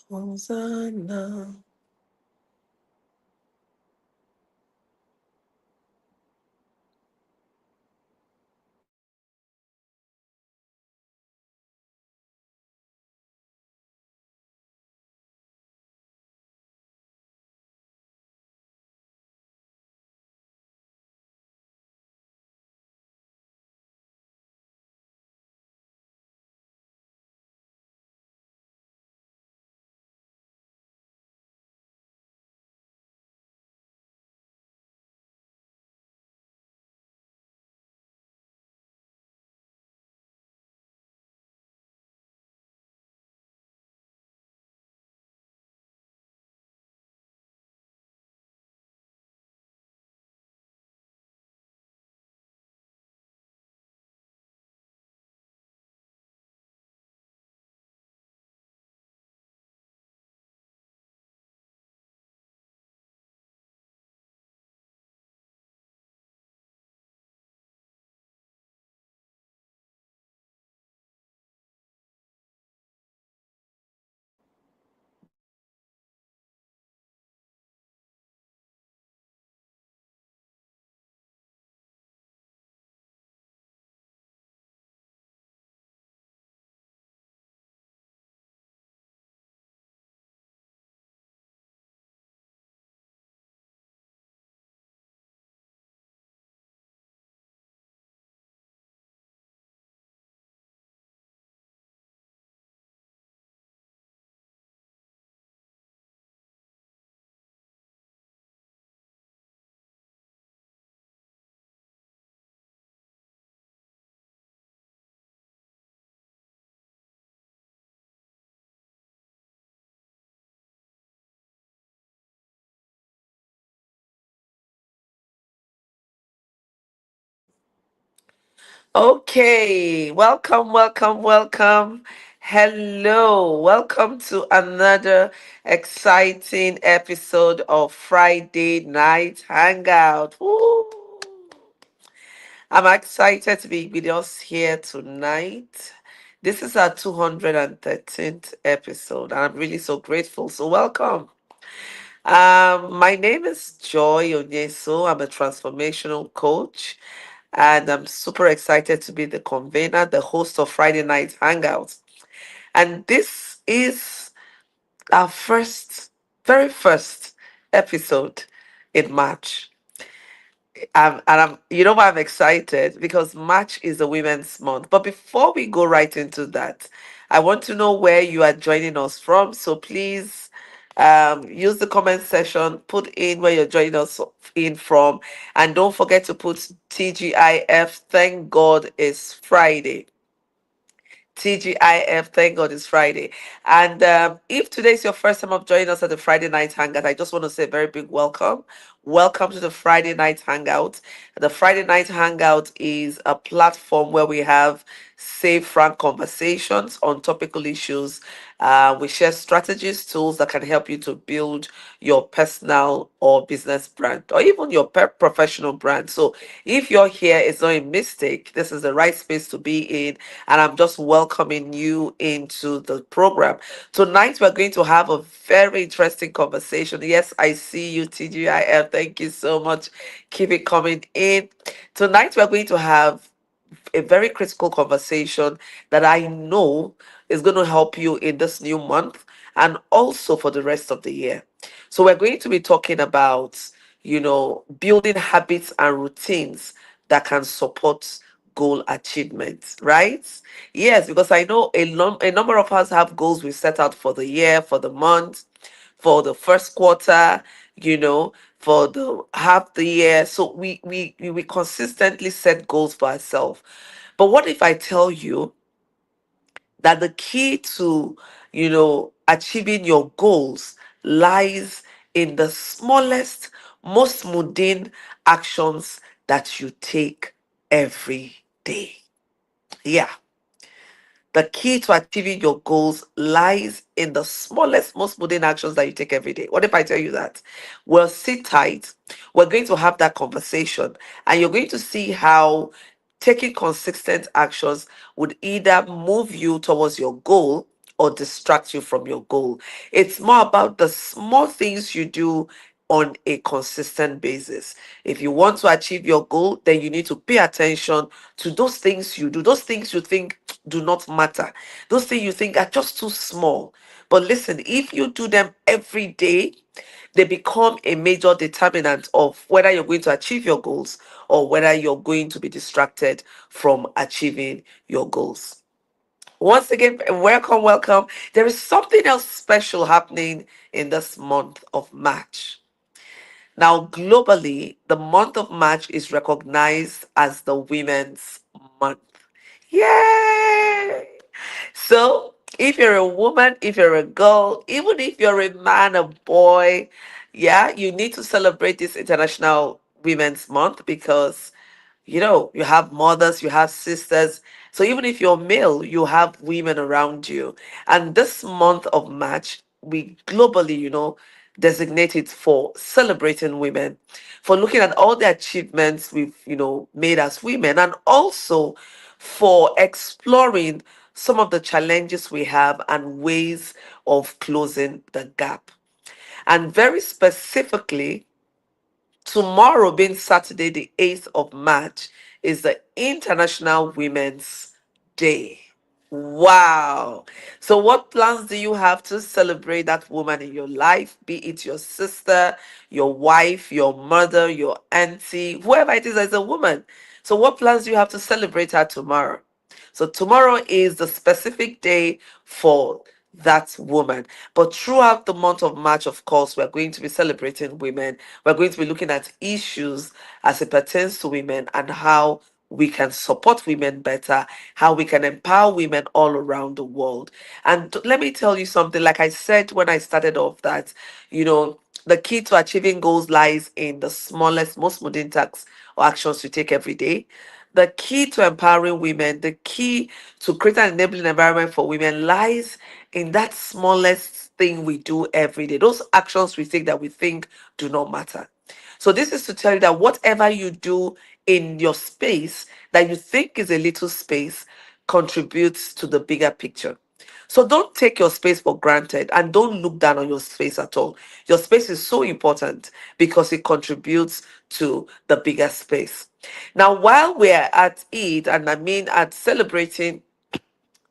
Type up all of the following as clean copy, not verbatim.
Hosanna. Okay, welcome, welcome, welcome. Hello, welcome to another exciting episode of Friday Night Hangout. Woo! I'm excited to be with us here tonight. This is our 213th episode, and I'm really so grateful. So, welcome. My name is Joy Onyesoh. I'm a transformational coach, and I'm super excited to be the convener, the host of Friday Night Hangout. And this is our very first episode in March. You know why I'm excited? Because March is a Women's Month. But before we go right into that, I want to know where you are joining us from. So please use the comment section, put in where you're joining us in from, and don't forget to put TGIF. Thank God it's Friday. TGIF, thank God it's Friday. And if today is your first time of joining us at the Friday Night Hangout, I just want to say a very big welcome. Welcome to the Friday Night Hangout. The Friday Night Hangout is a platform where we have safe, frank conversations on topical issues. We share strategies, tools that can help you to build your personal or business brand, or even your professional brand. So if you're here, it's not a mistake. This is the right space to be in, and I'm just welcoming you into the program. Tonight, we're going to have a very interesting conversation. Yes, I see you, TGIF. Thank you so much. Keep it coming in. Tonight, we're going to have a very critical conversation that I know is going to help you in this new month and also for the rest of the year. So, we're going to be talking about, building habits and routines that can support goal achievement, right? Yes, because I know a number of us have goals we set out for the year, for the month, for the first quarter, you know, for the half the year. So we consistently set goals for ourselves. But what if I tell you that the key to, achieving your goals lies in the smallest, most mundane actions that you take every day? Yeah. The key to achieving your goals lies in the smallest, most mundane actions that you take every day. What if I tell you that? Well, sit tight. We're going to have that conversation, and you're going to see how taking consistent actions would either move you towards your goal or distract you from your goal. It's more about the small things you do on a consistent basis. If you want to achieve your goal, then you need to pay attention to those things you do, those things you think do not matter, those things you think are just too small. But listen, if you do them every day, they become a major determinant of whether you're going to achieve your goals or whether you're going to be distracted from achieving your goals. Once again, welcome, welcome. There is something else special happening in this month of March. Now, globally, the month of March is recognized as the Women's Month. Yay! So, if you're a woman, if you're a girl, even if you're a man, a boy, yeah, you need to celebrate this International Women's Month because you have mothers, you have sisters. So even if you're male, you have women around you. And this month of March, we globally, designate it for celebrating women, for looking at all the achievements we've, made as women, and also for exploring some of the challenges we have and ways of closing the gap. And very specifically, tomorrow, being Saturday, the 8th of March, is the International Women's Day. Wow. So, what plans do you have to celebrate that woman in your life? Be it your sister, your wife, your mother, your auntie, whoever it is as a woman. So, what plans do you have to celebrate her tomorrow? So, tomorrow is the specific day for that woman. But throughout the month of March, of course, we're going to be celebrating women. We're going to be looking at issues as it pertains to women and how we can support women better, how we can empower women all around the world. And let me tell you something, like I said when I started off, that, the key to achieving goals lies in the smallest, most mundane tasks or actions you take every day. The key to empowering women, the key to create an enabling environment for women lies in that smallest thing we do every day, those actions we take that we think do not matter. So, this is to tell you that whatever you do in your space that you think is a little space contributes to the bigger picture. So don't take your space for granted and don't look down on your space at all. Your space is so important because it contributes to the bigger space. Now, while we're at it, and I mean at celebrating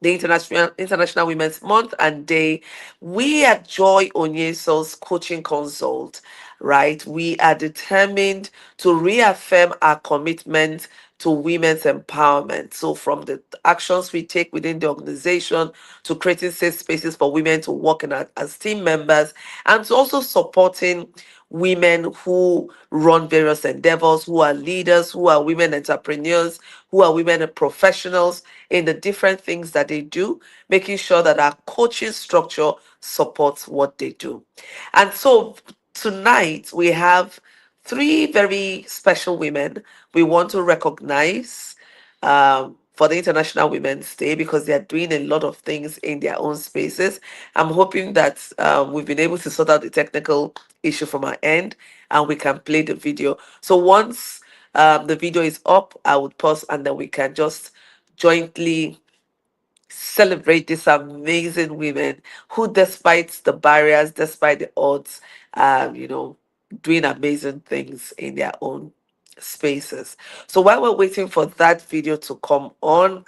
the International Women's Month and Day, we at Joy Onyesoh's Coaching Consult, right? We are determined to reaffirm our commitment to women's empowerment. So, from the actions we take within the organization to creating safe spaces for women to work in as team members, and to also supporting women who run various endeavors, who are leaders, who are women entrepreneurs, who are women professionals in the different things that they do, making sure that our coaching structure supports what they do. And so tonight we have three very special women we want to recognize for the International Women's Day because they are doing a lot of things in their own spaces. I'm hoping that we've been able to sort out the technical issue from our end and we can play the video. So once the video is up, I would pause and then we can just jointly celebrate these amazing women who, despite the barriers, despite the odds, doing amazing things in their own spaces. So while we're waiting for that video to come on,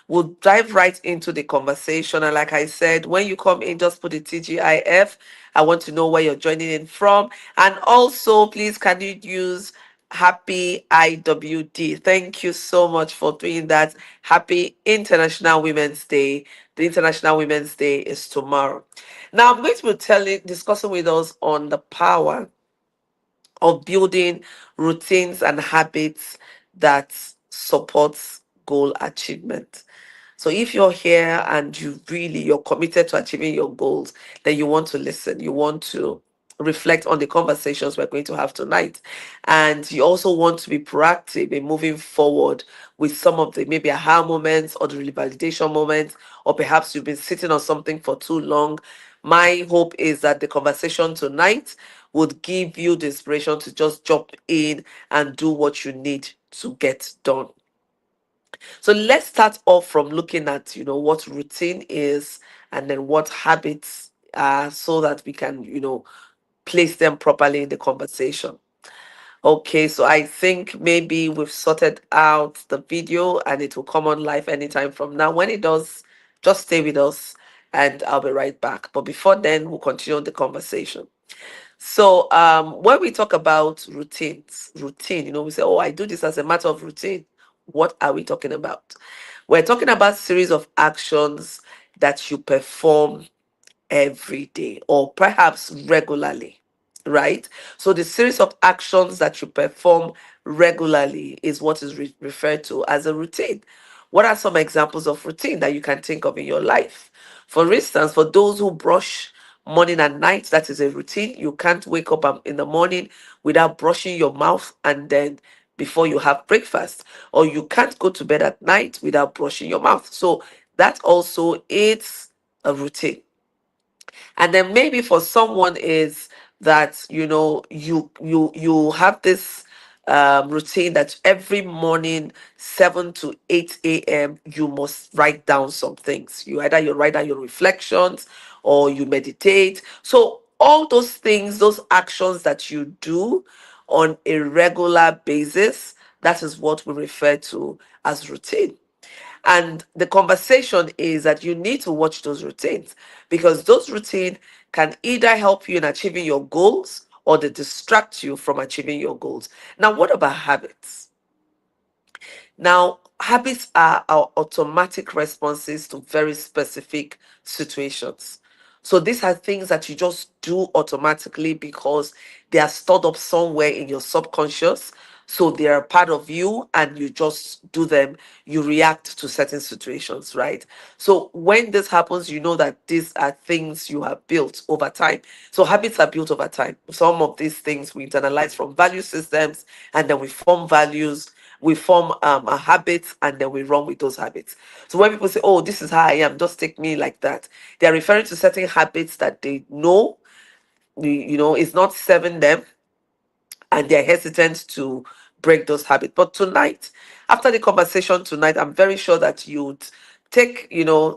we'll dive right into the conversation. And like I said, when you come in, just put the TGIF. I want to know where you're joining in from. And also, please, can you use Happy IWD? Thank you so much for doing that. Happy International Women's Day. The International Women's Day is tomorrow. Now, I'm going to be discussing with us on the power of building routines and habits that supports goal achievement. So if you're here and you're committed to achieving your goals, then you want to listen. You want to reflect on the conversations we're going to have tonight. And you also want to be proactive in moving forward with some of the maybe aha moments or the revalidation moments, or perhaps you've been sitting on something for too long. My hope is that the conversation tonight would give you the inspiration to just jump in and do what you need to get done. So let's start off from looking at, what routine is and then what habits are, so that we can, place them properly in the conversation. Okay, so I think maybe we've sorted out the video and it will come on live anytime from now. When it does, just stay with us and I'll be right back. But before then, we'll continue the conversation. So when we talk about routine, we say, oh, I do this as a matter of routine. What are we talking about? We're talking about series of actions that you perform every day or perhaps regularly, right? So the series of actions that you perform regularly is what is referred to as a routine. What are some examples of routine that you can think of in your life? For instance, for those who brush morning and night, that is a routine. You can't wake up in the morning without brushing your mouth and then before you have breakfast, or you can't go to bed at night without brushing your mouth. So that also is a routine. And then maybe for someone is that you have this routine that every morning 7 to 8 a.m you must write down some things. You write down your reflections or you meditate. So all those things, those actions that you do on a regular basis, that is what we refer to as routine. And the conversation is that you need to watch those routines, because those routines can either help you in achieving your goals or they distract you from achieving your goals. Now, what about habits? Now, habits are our automatic responses to very specific situations. So these are things that you just do automatically because they are stored up somewhere in your subconscious. So they are part of you and you just do them. You react to certain situations, right? So when this happens, you know that these are things you have built over time. So habits are built over time. Some of these things we internalize from value systems, and then we form values, we form a habit, and then we run with those habits. So when people say, oh, this is how I am, just take me like that, they're referring to certain habits that they know, it's not serving them, and they're hesitant to break those habits. But tonight, after the conversation tonight, I'm very sure that you'd take,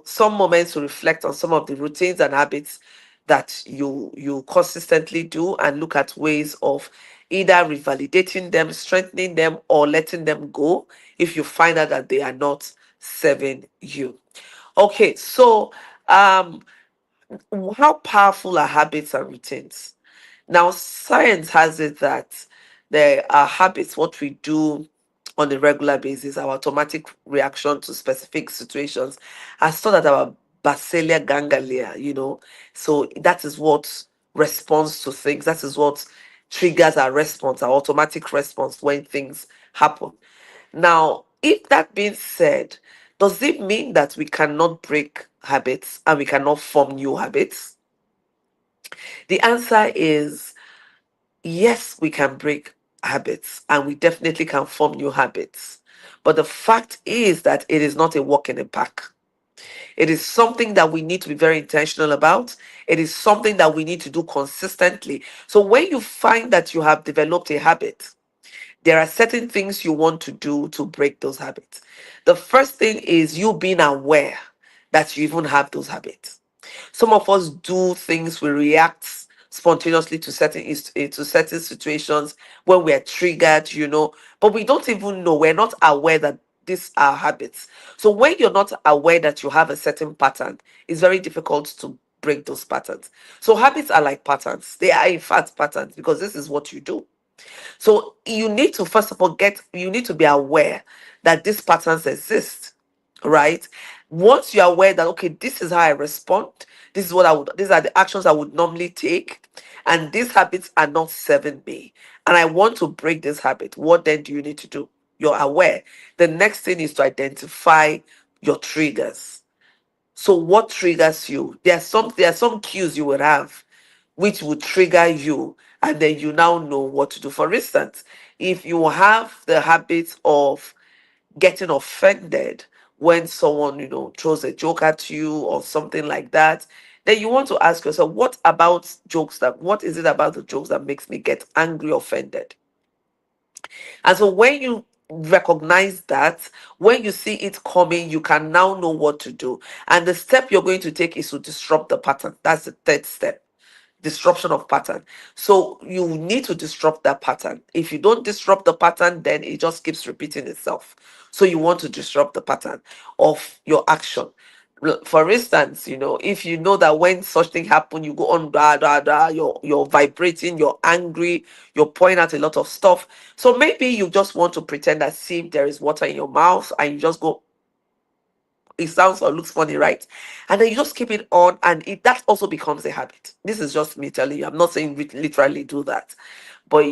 some moments to reflect on some of the routines and habits that you consistently do, and look at ways of either revalidating them, strengthening them, or letting them go if you find out that they are not serving you. Okay, so how powerful are habits and routines? Now, science has it that there are habits, what we do on a regular basis, our automatic reaction to specific situations, are stored at our basal ganglia, So that is what responds to things. That is what triggers our response, our automatic response when things happen. Now, if that being said, does it mean that we cannot break habits and we cannot form new habits? The answer is yes, we can break habits and we definitely can form new habits. But the fact is that it is not a walk in the park. It is something that we need to be very intentional about. It is something that we need to do consistently. So when you find that you have developed a habit, there are certain things you want to do to break those habits. The first thing is you being aware that you even have those habits. Some of us do things, we react spontaneously to certain situations when we're triggered, but we don't even know, we're not aware that these are habits. So when you're not aware that you have a certain pattern, it's very difficult to break those patterns. So habits are like patterns. They are in fact patterns because this is what you do. So you need to first of all you need to be aware that these patterns exist, right? Once you're aware that okay, this is how I respond, these are the actions I would normally take, and these habits are not serving me, and I want to break this habit, what then do you need to do? You're aware. The next thing is to identify your triggers. So what triggers you? There are some cues you would have which would trigger you, and then you now know what to do. For instance, if you have the habit of getting offended when someone, throws a joke at you or something like that, then you want to ask yourself, what is it about the jokes that makes me get angry, offended? And so when you recognize that, when you see it coming, you can now know what to do. And the step you're going to take is to disrupt the pattern. That's the third step, disruption of pattern. So you need to disrupt that pattern. If you don't disrupt the pattern, then it just keeps repeating itself. So you want to disrupt the pattern of your action. For instance, if you know that when such thing happen, you go on da da da, you're vibrating, you're angry, you're pouring out a lot of stuff. So maybe you just want to pretend as if there is water in your mouth, and you just go, it sounds or looks funny, right? And then you just keep it on, and that also becomes a habit. This is just me telling you. I'm not saying literally do that, but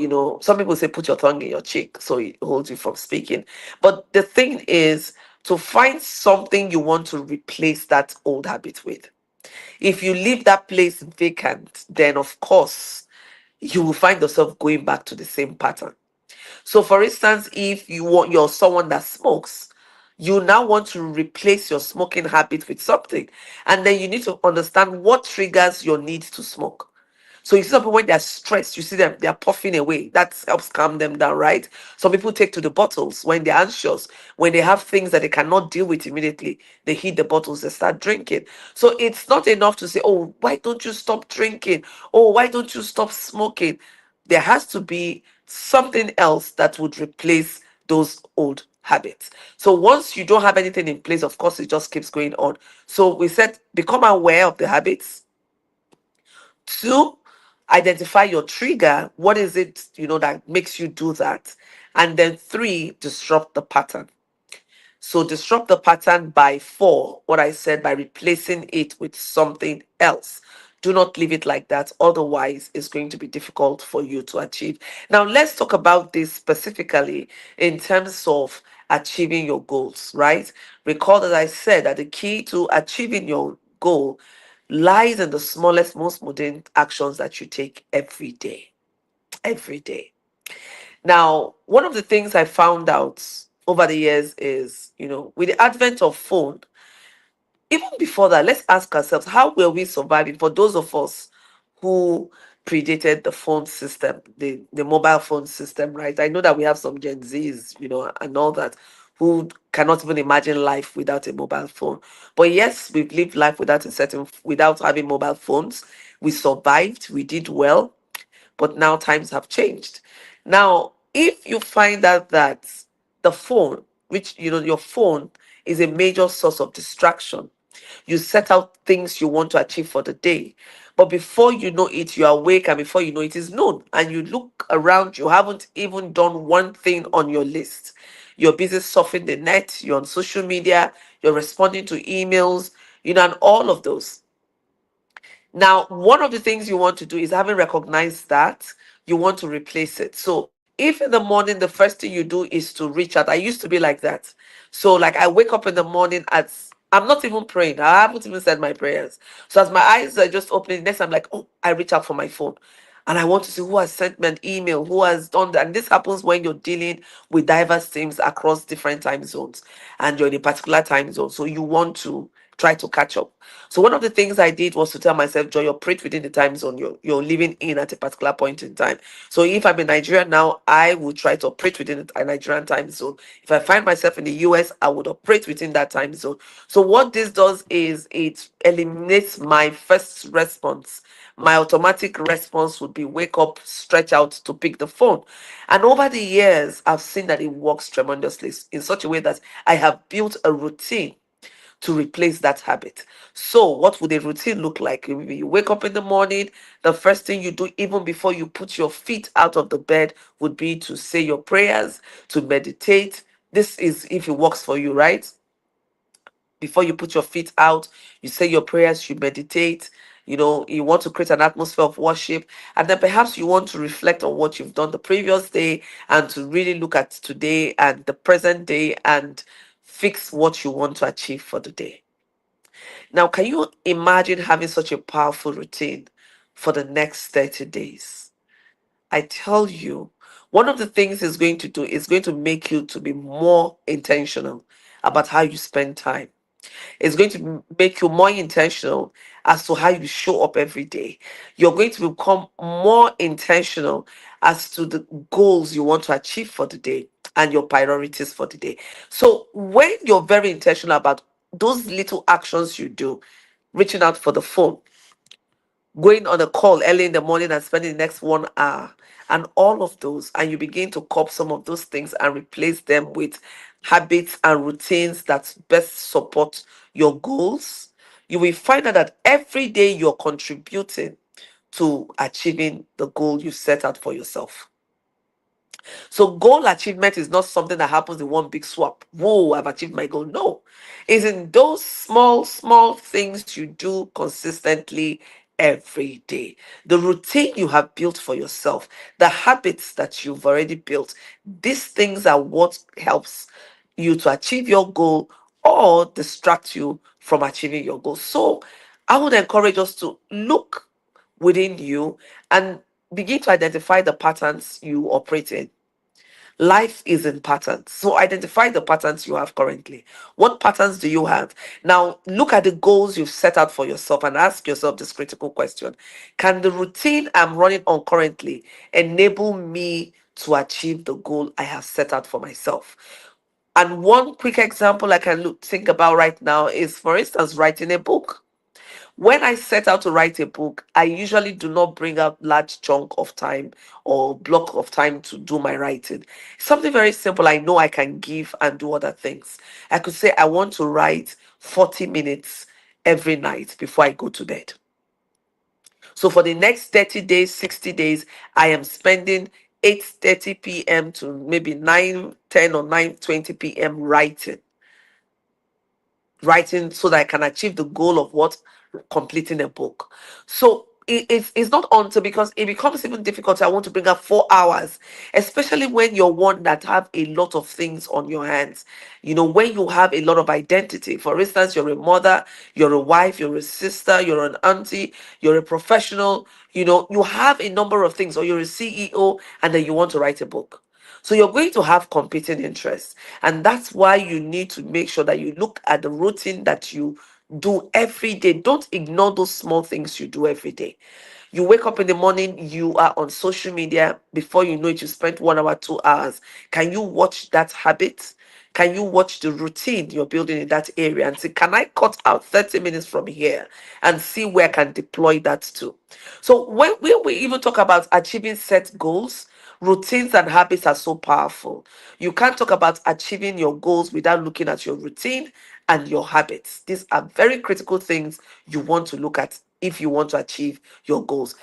some people say put your tongue in your cheek so it holds you from speaking. But the thing is to find something you want to replace that old habit with. If you leave that place vacant, then of course you will find yourself going back to the same pattern. So, for instance, if you're someone that smokes, you now want to replace your smoking habit with something, and then you need to understand what triggers your need to smoke. So you see some people when they're stressed, you see them, they're puffing away. That helps calm them down, right? Some people take to the bottles when they're anxious, when they have things that they cannot deal with immediately, they hit the bottles, they start drinking. So it's not enough to say, oh, why don't you stop drinking? Oh, why don't you stop smoking? There has to be something else that would replace those old habits. So once you don't have anything in place, of course, it just keeps going on. So we said, become aware of the habits. Two, identify your trigger. What is it, that makes you do that? And then three, disrupt the pattern. So disrupt the pattern by four, what I said, by replacing it with something else. Do not leave it like that. Otherwise, it's going to be difficult for you to achieve. Now, let's talk about this specifically in terms of achieving your goals, right? Recall that I said that the key to achieving your goal lies in the smallest, most mundane actions that you take every day. Every day. Now, one of the things I found out over the years is, with the advent of phone, even before that, let's ask ourselves, how were we surviving? For those of us who predated the phone system, the mobile phone system, right? I know that we have some Gen Zs, and all that, who cannot even imagine life without a mobile phone. But yes, we've lived life without having mobile phones. We survived, we did well, but now times have changed. Now, if you find out that the phone, which your phone is a major source of distraction, you set out things you want to achieve for the day, but before you know it, you're awake, and before you know it is noon, and you look around, you haven't even done one thing on your list. You're busy surfing the net, you're on social media, you're responding to emails, and all of those. Now, one of the things you want to do is, having recognized that, you want to replace it. So, if in the morning the first thing you do is to reach out, I used to be like that. So, like, I wake up in the morning I'm not even praying. I haven't even said my prayers. So, as my eyes are just opening, next I'm like, oh, I reach out for my phone. And I want to see who has sent me an email, who has done that. And this happens when you're dealing with diverse teams across different time zones, and you're in a particular time zone. So you want to try to catch up. So one of the things I did was to tell myself, Joy, operate within the time zone you're living in at a particular point in time. So if I'm in Nigeria now, I will try to operate within a Nigerian time zone. If I find myself in the US, I would operate within that time zone. So what this does is it eliminates my first response. My automatic response would be wake up, stretch out to pick the phone. And over the years, I've seen that it works tremendously in such a way that I have built a routine to replace that habit. So, what would a routine look like? You wake up in the morning, the first thing you do, even before you put your feet out of the bed, would be to say your prayers, to meditate. This is if it works for you, right? Before you put your feet out, you say your prayers, you meditate. You want to create an atmosphere of worship, and then perhaps you want to reflect on what you've done the previous day, and to really look at today and the present day, and fix what you want to achieve for the day. Now, can you imagine having such a powerful routine for the next 30 days. I tell you, one of the things it's going to do is going to make you to be more intentional about how you spend time. It's going to make you more intentional as to how you show up every day. You're going to become more intentional as to the goals you want to achieve for the day and your priorities for the day. So when you're very intentional about those little actions you do, reaching out for the phone, going on a call early in the morning and spending the next 1 hour, and all of those, and you begin to cop some of those things and replace them with habits and routines that best support your goals, you will find out that every day you're contributing to achieving the goal you set out for yourself. So goal achievement is not something that happens in one big swap. Whoa, I've achieved my goal. No. It's in those small, small things you do consistently every day. The routine you have built for yourself, the habits that you've already built, these things are what helps you to achieve your goal or distract you from achieving your goal. So I would encourage us to look within you and begin to identify the patterns you operate in. Life is in patterns. So identify the patterns you have currently. What patterns do you have? Now, look at the goals you've set out for yourself and ask yourself this critical question. Can the routine I'm running on currently enable me to achieve the goal I have set out for myself? And one quick example I can think about right now is, for instance, writing a book. When I set out to write a book, I usually do not bring out large chunk of time or block of time to do my writing. Something very simple I know I can give and do other things. I could say I want to write 40 minutes every night before I go to bed. So for the next 30 days, 60 days, I am spending 8:30 p.m. to maybe 9:10 or 9:20 p.m. writing so that I can achieve the goal of what? Completing a book. So it's not until, because it becomes even difficult. I want to bring up 4 hours, especially when you're one that have a lot of things on your hands. When you have a lot of identity. For instance, you're a mother, you're a wife, you're a sister, you're an auntie, you're a professional. You have a number of things, or you're a CEO, and then you want to write a book. So you're going to have competing interests. And that's why you need to make sure that you look at the routine that you do every day. Don't ignore those small things you do every day. You wake up in the morning, you are on social media. Before you know it, you spent 1 hour, 2 hours. Can you watch that habit? Can you watch the routine you're building in that area and say, can I cut out 30 minutes from here and see where I can deploy that to? So when we even talk about achieving set goals, routines and habits are so powerful. You can't talk about achieving your goals without looking at your routine and your habits. These are very critical things you want to look at if you want to achieve your goals.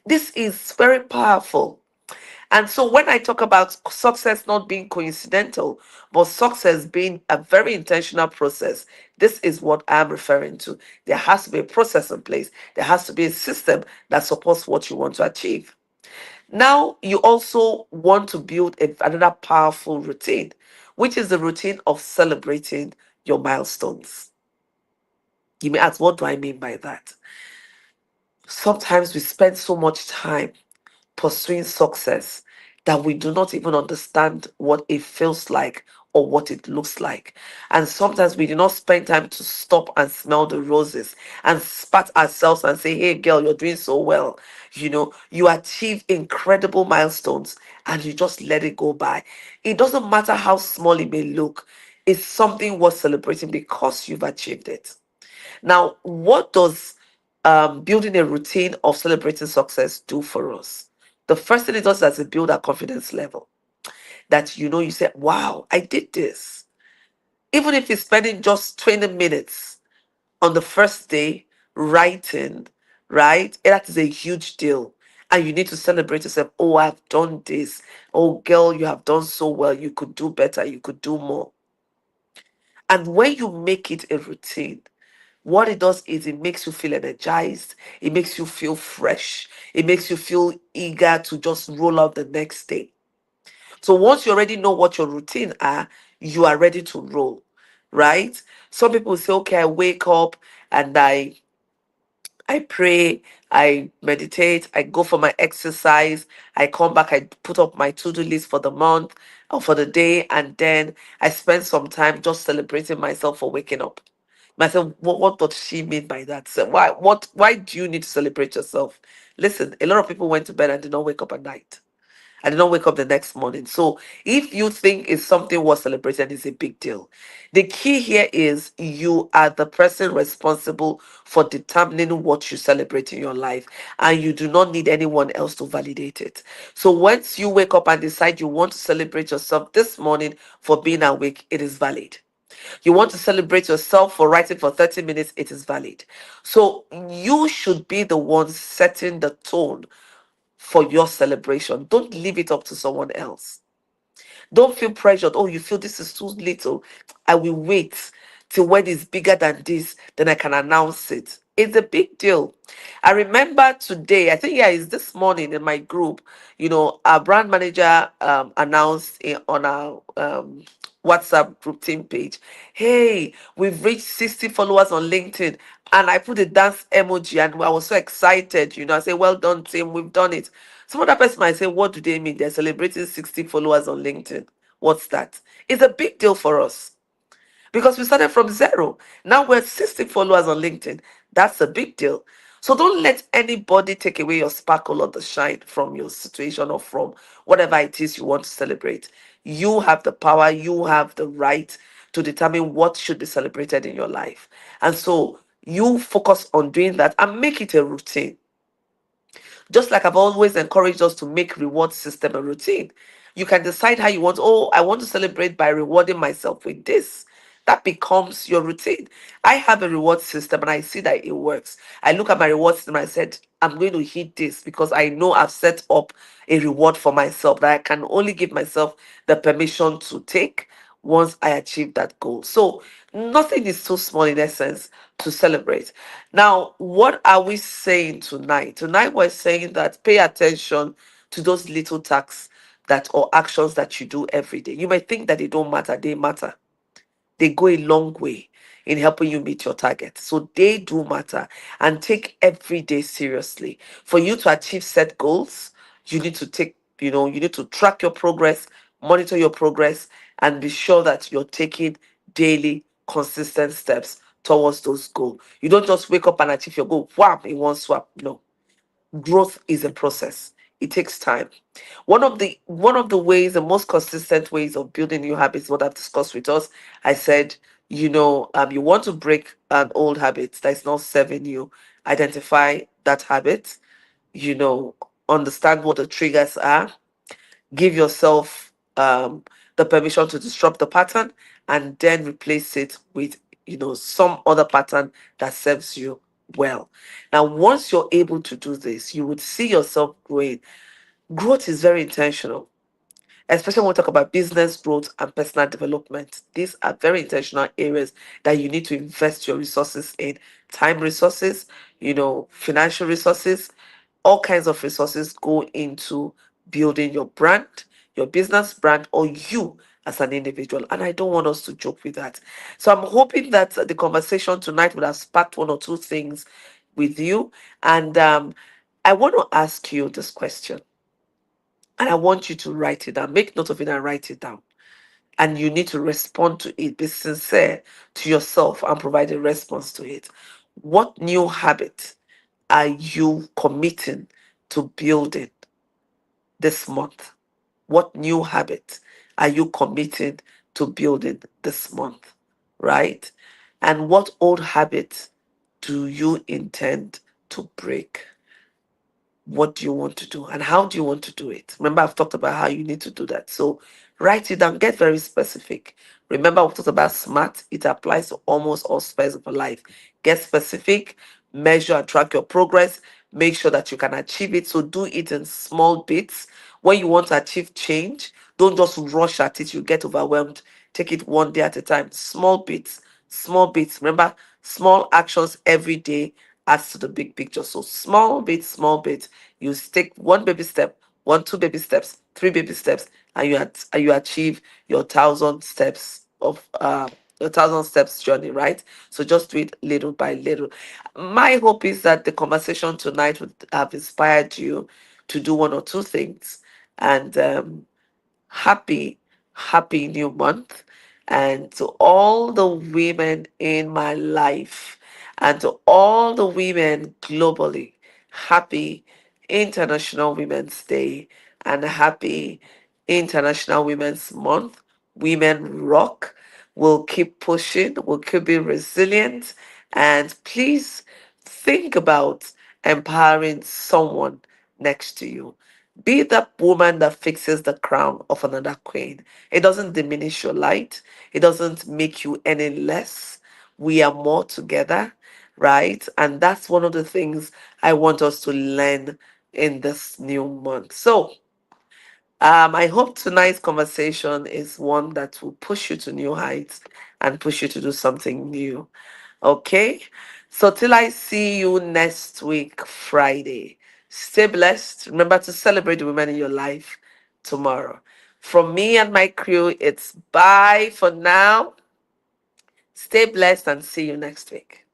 This is very powerful. And so when I talk about success not being coincidental, but success being a very intentional process, this is what I'm referring to. There has to be a process in place. There has to be a system that supports what you want to achieve. Now, you also want to build another powerful routine, which is the routine of celebrating your milestones. You may ask, what do I mean by that? Sometimes we spend so much time pursuing success that we do not even understand what it feels like or what it looks like. And sometimes we do not spend time to stop and smell the roses and spat ourselves and say, hey, girl, you're doing so well. You achieve incredible milestones and you just let it go by. It doesn't matter how small it may look, it's something worth celebrating because you've achieved it. Now, what does building a routine of celebrating success do for us? The first thing it does is to build our confidence level. That you say, wow, I did this. Even if you're spending just 20 minutes on the first day writing, right? That is a huge deal. And you need to celebrate yourself. Oh, I've done this. Oh, girl, you have done so well. You could do better. You could do more. And when you make it a routine, what it does is it makes you feel energized. It makes you feel fresh. It makes you feel eager to just roll out the next day. So once you already know what your routine are, you are ready to roll, right? Some people say, okay, I wake up and I pray, I meditate, I go for my exercise, I come back, I put up my to-do list for the month or for the day, and then I spend some time just celebrating myself for waking up. Myself, what does she mean by that? So why do you need to celebrate yourself? Listen, a lot of people went to bed and did not wake up at night. I did not wake up the next morning. So if you think it's something worth celebrating, it's a big deal. The key here is you are the person responsible for determining what you celebrate in your life, and you do not need anyone else to validate it. So once you wake up and decide you want to celebrate yourself this morning for being awake, it is valid. You want to celebrate yourself for writing for 30 minutes, it is valid. So you should be the one setting the tone for your celebration. Don't leave it up to someone else. Don't feel pressured. Oh, you feel this is too little. I will wait till when it's bigger than this, then I can announce it. It's a big deal. I remember today, I think, yeah, it's this morning in my group, our brand manager announced on our WhatsApp group team page, hey, we've reached 60 followers on LinkedIn. And I put a dance emoji and I was so excited. I say, well done, team, we've done it. Some other person might say, what do they mean? They're celebrating 60 followers on LinkedIn. What's that? It's a big deal for us because we started from zero. Now we're 60 followers on LinkedIn. That's a big deal. So don't let anybody take away your sparkle or the shine from your situation or from whatever it is you want to celebrate. You have the power, you have the right to determine what should be celebrated in your life. And so you focus on doing that and make it a routine. Just like I've always encouraged us to make reward system a routine. You can decide how you want. Oh, I want to celebrate by rewarding myself with this. That becomes your routine. I have a reward system and I see that it works. I look at my reward system and I said, I'm going to hit this because I know I've set up a reward for myself that I can only give myself the permission to take once I achieve that goal. So nothing is too small in essence to celebrate. Now, what are we saying tonight? Tonight, we're saying that pay attention to those little tasks that or actions that you do every day. You might think that they don't matter, they matter. They go a long way in helping you meet your target. So they do matter, and take every day seriously. For you to achieve set goals, you need to track your progress, monitor your progress, and be sure that you're taking daily, consistent steps towards those goals. You don't just wake up and achieve your goal, wham, in one swap. No, growth is a process. It takes time. One of the ways, the most consistent ways of building new habits, what I've discussed with us, I said, you want to break an old habit that is not serving you. Identify that habit, you know, understand what the triggers are, give yourself the permission to disrupt the pattern, and then replace it with some other pattern that serves you well. Now once you're able to do this, you would see yourself growing. Growth is very intentional, especially when we talk about business growth and personal development. These are very intentional areas that you need to invest your resources in. Time resources, financial resources, all kinds of resources go into building your brand, your business brand, or you as an individual. And I don't want us to joke with that. So I'm hoping that the conversation tonight would have sparked one or two things with you. And I want to ask you this question. And I want you to write it down. Make note of it and write it down. And you need to respond to it. Be sincere to yourself and provide a response to it. What new habit are you committing to building this month? What new habit are you committing to building this month? Right? And what old habit do you intend to break? What do you want to do and how do you want to do it? Remember, I've talked about how you need to do that. So write it down, get very specific. Remember, we talked about SMART. It applies to almost all spheres of life. Get specific, measure and track your progress, make sure that you can achieve it. So do it in small bits. When you want to achieve change, don't just rush at it, you get overwhelmed. Take it one day at a time. Small bits, small bits. Remember, small actions every day adds to the big picture. So small bits. You take one baby step, one, two baby steps, three baby steps, and you achieve your 1,000 steps of a thousand steps journey, right? So just do it little by little. My hope is that the conversation tonight would have inspired you to do one or two things. And happy, happy new month. And to all the women in my life and to all the women globally, happy International Women's Day and happy International Women's Month. Women rock. We'll keep pushing, we'll keep being resilient. And please think about empowering someone next to you. Be that woman that fixes the crown of another queen. It doesn't diminish your light, it doesn't make you any less. We are more together, right? And that's one of the things I want us to learn in this new month. So, I hope tonight's conversation is one that will push you to new heights and push you to do something new. Okay? So till I see you next week, Friday, stay blessed. Remember to celebrate the women in your life tomorrow. From me and my crew, it's bye for now. Stay blessed and see you next week.